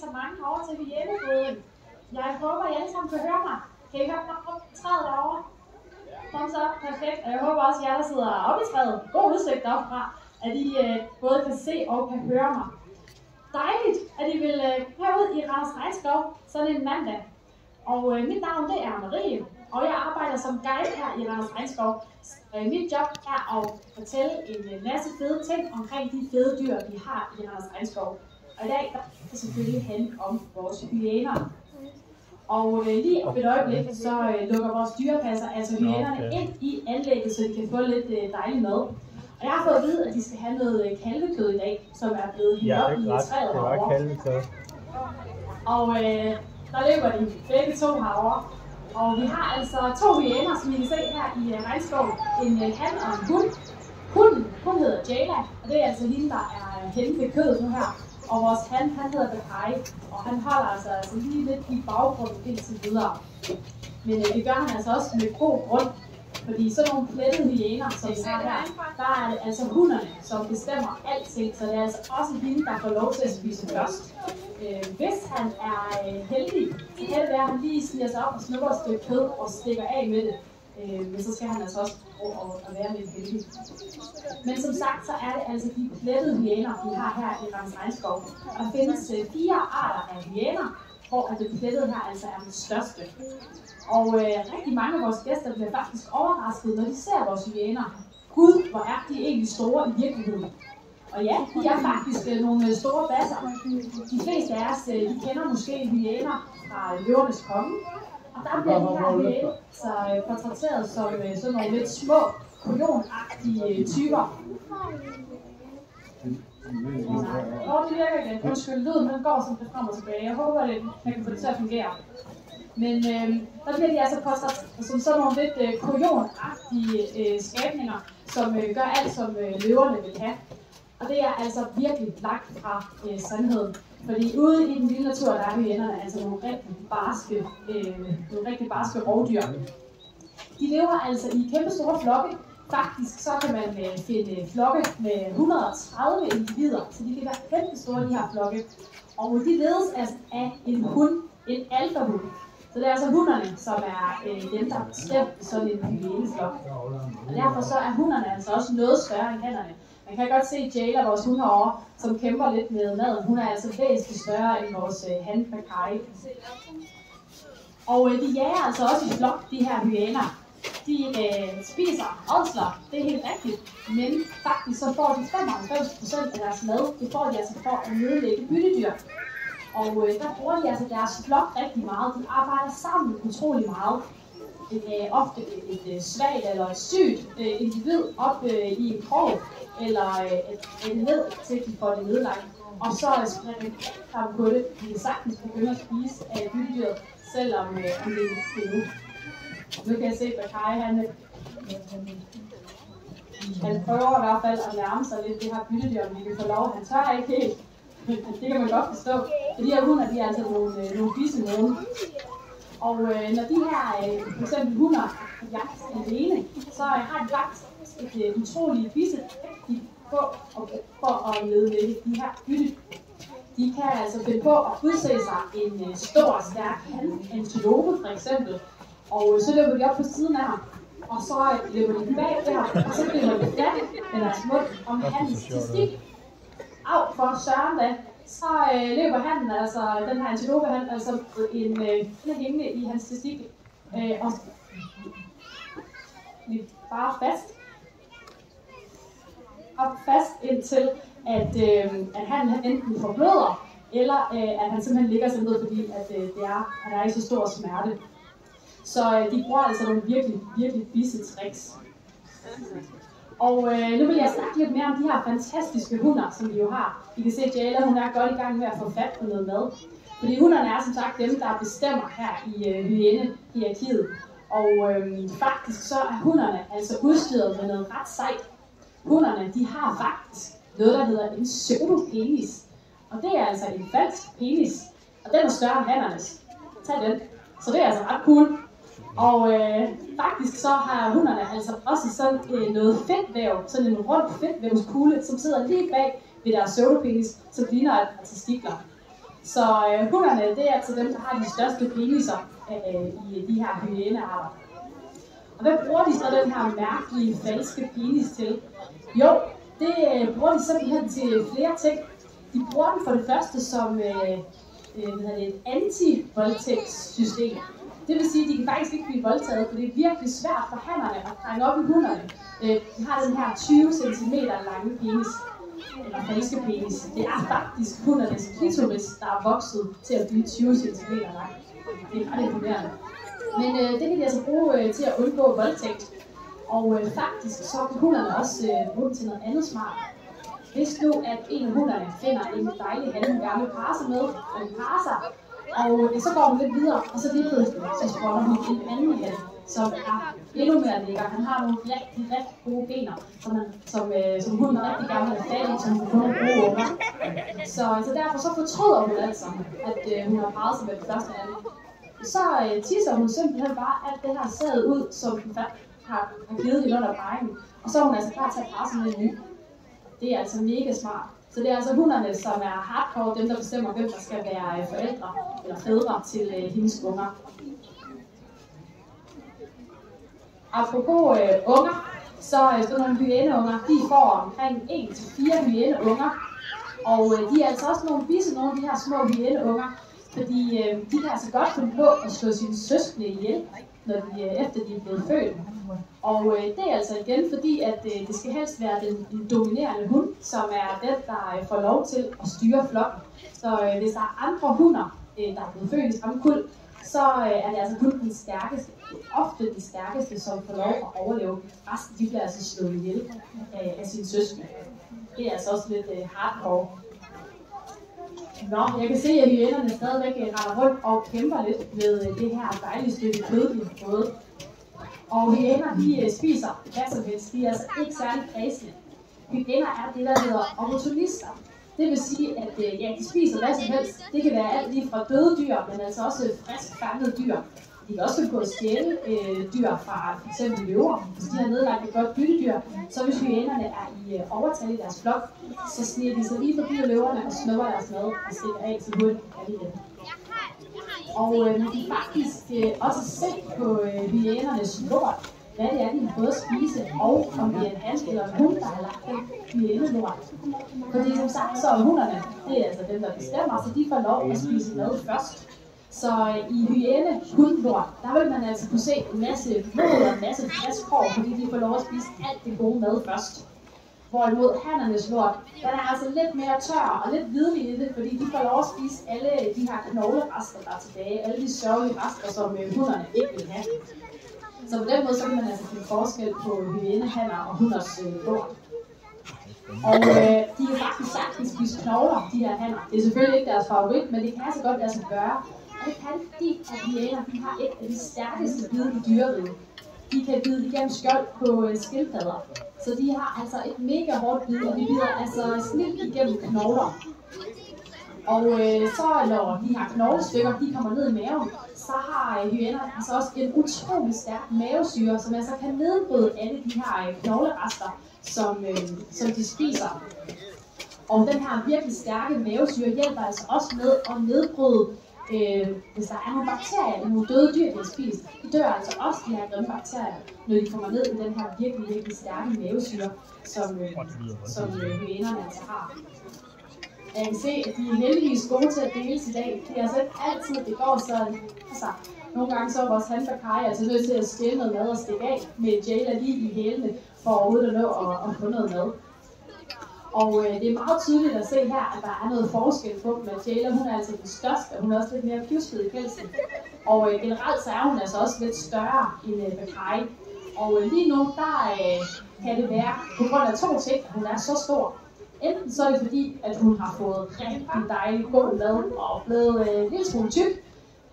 så mange herovre til hyænefodring. Jeg håber, I alle sammen kan høre mig. Kan I høre mig op i træet derovre? Kom så, perfekt. Og jeg håber også, at jer, der sidder oppe i træet, god udsigt derfra, at I både kan se og kan høre mig. Dejligt, at I vil herud i Randers Regnskov sådan en mandag. Og mit navn det er Marie, og jeg arbejder som guide her i Randers Regnskov. Mit job er at fortælle en masse fede ting omkring de fede dyr, vi har i Randers Regnskov. Og i dag skal det selvfølgelig handle om vores hyæner. Og lige om et øjeblik, så lukker vores dyrepasser, altså hyænerne, ind i anlægget, så de kan få lidt dejlig mad. Og jeg har fået at vide, at de skal have noget kalvekød i dag, som er blevet hængt op i træet herovre. Og der løber de begge to herovre. Og vi har altså 2 hyæner, som I kan se her i regnskoven. En han og en hund. Hun hedder Jayla, og det er altså hende, der er henne ved kødet nu her. Og vores han hedder Bekai, og han holder altså lige lidt i baggrunden indtil videre. Men det gør han altså også med god grund, fordi sådan nogle plettede hyæner, som vi har her, der er det altså hunderne, som bestemmer alting, så det er altså også hende, der får lov til at spise først. Hvis han er heldig, så kan det være, at han lige sniger sig op og snupper et stykke kød og stikker af med det. Men så skal han altså også prøve at være lidt heldig. Men som sagt, så er det altså de plettede hyæner, vi har her i Randers Regnskov. Og der findes 4 arter af hyæner, hvor det plettede her altså er den største. Og rigtig mange af vores gæster bliver faktisk overrasket, når de ser vores hyæner. Gud, hvor er de egentlig store i virkeligheden. Og ja, de er faktisk nogle store basser. De fleste af os de kender måske hyæner fra Løvernes Konge. Og der bliver de her hyæner så portrætteret som sådan nogle lidt små, kujonagtige typer. Det virker igen. Undskyld, lyden den går sådan lidt frem og tilbage. Jeg håber, at jeg kan få det til at fungere. Men der bliver de altså portrætteret som sådan nogle lidt kujonagtige skabninger, som gør alt, som løverne vil have. Og det er altså virkelig langt fra sandheden. Fordi ude i den vilde natur, der er hyænerne altså nogle rigtig barske rovdyr. De lever altså i kæmpe store flokke. Faktisk så kan man finde flokke med 130 individer, så de kan være kæmpe store, de her flokke. Og de ledes altså af en hund, en alfahund. Så det er altså hunderne, som er dem, der bestemmer sådan en hyæneflok. Og derfor så er hunderne altså også noget større end hannerne. Man kan godt se Jayla, vores hund herovre, som kæmper lidt med maden. Hun er altså væsentligt større end vores han Bekai. Og de jager altså også i flok, de her hyæner. De spiser ådsler, det er helt rigtigt. Men faktisk så får de 95% af deres mad, det får de altså for at nedlægge byttedyr. Og der bruger de altså deres flok rigtig meget. De arbejder sammen utrolig meget. Ofte et svagt eller et sygt individ op i en krog, eller et ned til de får det nedlagt. Og så springer de frem på det. De kan sagtens begynde at spise af byttedyret, selvom det er nu. Nu kan jeg se, at Bekai han prøver i hvert fald at nærme sig lidt det her byttedyr, om vi kan få lov. Han tør ikke helt. Det kan man godt forstå. For de her hunder, de er altså nogle bisse-nogle. Og når de her for eksempel hunder er jagt alene, så har de faktisk et utroligt bisse for at nedlægge de her bytte. De kan altså finde på at udse sig en stor, stærk antilope for eksempel. Og så løber de op på siden af ham, og så løber de bag ved ham, og så griber de fat med deres mund om hans testik. Af for søren da, så løber han, altså den her antilope, han altså en hængende i hans testik, og bare fast indtil at han enten forbløder, eller at han simpelthen ligger sig ned, fordi at han er i så stor smerte. Så de bruger altså nogle virkelig bisse tricks. Og nu vil jeg snakke lidt mere om de her fantastiske hunder, som vi jo har. I kan se, at Jayla, hun er godt i gang med at få fat på noget mad. Fordi hunderne er som sagt dem, der bestemmer her i hyænehierarkiet. Og faktisk så er hunderne altså udstyret med noget ret sejt. Hunderne, de har faktisk noget, der hedder en pseudopenis. Og det er altså en falsk penis. Og den er større end hannernes. Tag den. Så det er altså ret cool. Og faktisk så har hunderne altså også sådan noget fedtvæv, sådan en rund fedtvævskugle, som sidder lige bag ved deres pseudopenis, som ligner af testikler. Så hunderne, det er altså dem, der har de største peniser i de her hyænearter. Og hvad bruger de så den her mærkelige, falske penis til? Jo, det bruger de simpelthen til flere ting. De bruger den for det første som et anti-voldtægtssystem. Det vil sige, at de kan faktisk ikke blive voldtaget, for det er virkelig svært for hannerne at trænge op i hunderne. De har den her 20 cm lange penis, eller falske penis. Det er faktisk hundernes klitoris, der er vokset til at blive 20 cm lang. Det er ret imponerende. Men det kan de altså bruge til at undgå voldtægt. Og faktisk så kan hunderne også bruge til noget andet smart. Hvis nu, at en af hunderne finder en dejlig han, hun gerne vil parre sig med, og den parrer sig, og så går hun lidt videre, og så lige pludselig, så spotter hun en anden han, som er endnu mere lækker. Han har nogle rigtig gode gener, som hunden rigtig gerne vil have fat i, som hun kun har gode unger. Så derfor så fortryder hun altså, at hun har parret sig med den første han. Så tisser hun simpelthen bare alt det her sæd ud, som den har givet hende under parringen, og så er hun altså klar til at parre sig med en ny. Det er altså mega smart. Så det er altså hunderne, som er hardcore, dem der bestemmer, hvem der skal være forældre eller fædre til hendes unger. Apropos unger, så sådan nogle hyæneunger, de får omkring 1-4 hyæneunger. Og de er altså også nogle bisse, nogle af de her små hyæneunger, fordi de kan altså godt finde på at slå sine søskende ihjel, når efter de er blevet født. Og det er altså igen fordi, at det skal helst være den dominerende hund, som er den, der får lov til at styre flokken. Så hvis der er andre hunder, der er blevet født i samme kuld, så er det altså kun den stærkeste, ofte den stærkeste, som får lov at overleve. Resten de bliver altså slået ihjel af sine søskende. Det er altså også lidt hardcore. Nå, jeg kan se, at hyænerne stadigvæk render rundt og kæmper lidt med det her dejlige stykke kød, de har fået. Og hyæner, de spiser hvad som helst. De er altså ikke særlig kredsende. Hyæner er det, der hedder opportunister. Det vil sige, at de spiser hvad som helst. Det kan være alt lige fra døde dyr, men altså også frisk fangede dyr. De kan også finde på at stjæle dyr fra f.eks. løver, hvis de har nedlagt et godt byttedyr. Så hvis hyænerne er i overtal i deres flok, så sniger de sig lige forbi løverne og snupper deres mad og stikker af til hurtigt af det. Og man kan faktisk også se på hyænernes lort, hvad det er, de har fået at spise, og om det er en han eller en hund, der har lagt den hyænelort. Fordi som sagt, så er hunderne, det er altså dem, der bestemmer, så de får lov at spise mad først. Så i hyæne-hundlort, der vil man altså kunne se en masse blod og en masse frisk hår, fordi de får lov at spise alt det gode mad først. Hvorimod hannernes lort, den er altså lidt mere tør og lidt hvidlig i det, fordi de får lov at spise alle de her knoglerester, der er tilbage, alle de sørgelige rester, som hunderne ikke vil have. Så på den måde så kan man altså finde forskel på hyænehanner og hunders lort. Og de kan faktisk sagtens spise knogler, de her hanner. Det er selvfølgelig ikke deres favorit, men det kan altså godt lade sig gøre. Og det kan fordi, at hyæner har et af de stærkeste bid i dyreriget. De kan bide igennem skjold på skildpadder. Så de har altså et mega hårdt bid, og de bider altså snit igennem knogler. Og så når de her knoglestykker de kommer ned i maven, så har hyæner altså også en utrolig stærk mavesyre, som altså kan nedbryde alle de her knoglerester, som de spiser. Og den her virkelig stærke mavesyre hjælper altså også med at nedbryde, hvis der er nogle bakterier eller nogle døde dyr, de har spist. De dør altså også, de her grimme bakterier, når de kommer ned i den her virkelig stærke mavesyre, som hyænerne altså har. Jeg kan se, at de er heldigvis gode til at deles i dag. Det er altså ikke altid, det går sådan. Altså, nogle gange så er vores hanbakaj altså nødt til at stjæle noget mad og stikke af med Jayla lige i hælene, for overhovedet at nå at få noget mad. Og det er meget tydeligt at se her, at der er noget forskel på dem. Jayla, hun er altså den største, og hun er også lidt mere pjusket i pelsen. Og generelt så er hun altså også lidt større end Bakaj. Og lige nu, der kan det være på grund af to ting, at hun er så stor. Enten så er det fordi, at hun har fået rigtig dejlig god mad og blevet en lille smule tyk.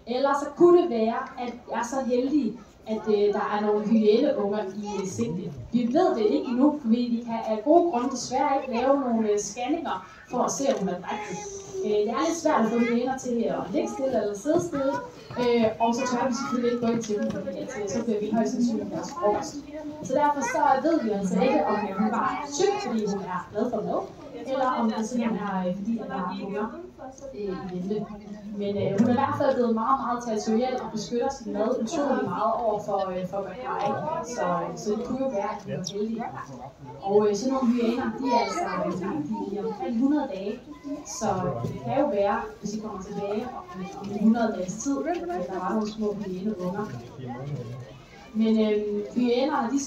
Eller så kunne det være, at jeg er så heldig, at der er nogle hyæneunger i sigte. Vi ved det ikke endnu, fordi vi kan af gode grunde desværre ikke lave nogle scanninger for at se, om hun er drægtig. Det er lidt svært at få hyæner til at ligge stille eller sidde stille, og så tør vi selvfølgelig ikke gå ind til dem, fordi så bliver vi højst sandsynligt deres frokost. Så derfor så ved vi altså ikke, om hun bare er tyk, fordi hun er glad for mad, eller om det simpelthen er fordi, at der er unger. vente. Men hun er i hvert fald blevet meget territoriel og beskytter sin mad utrolig meget over for Bakai. Så det kunne jo være, at de var heldige. Og sådan nogle hyæner, de er altså de er omkring 100 dage. Så det kan jo være, hvis I kommer tilbage om 100 dages tid, at der var nogle små hyæneunger. Men hyænerne,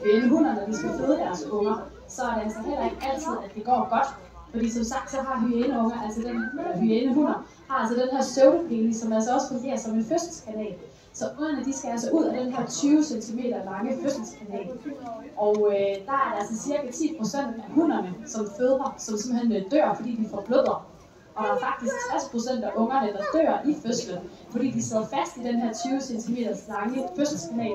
hyænehunderne, de skal føde deres unger, så er det altså heller ikke altid, at det går godt. Fordi som sagt, så har hyænehunder har altså den her pseudopenis, som altså også fungerer som en fødselskanal. Så ungerne, de skal altså ud af den her 20 cm lange fødselskanal. Og der er der altså cirka 10% af hunderne, som føder, som simpelthen dør, fordi de får blødder. Og der er faktisk 60% af ungerne, der dør i fødslen, fordi de sidder fast i den her 20 cm lange fødselskanal.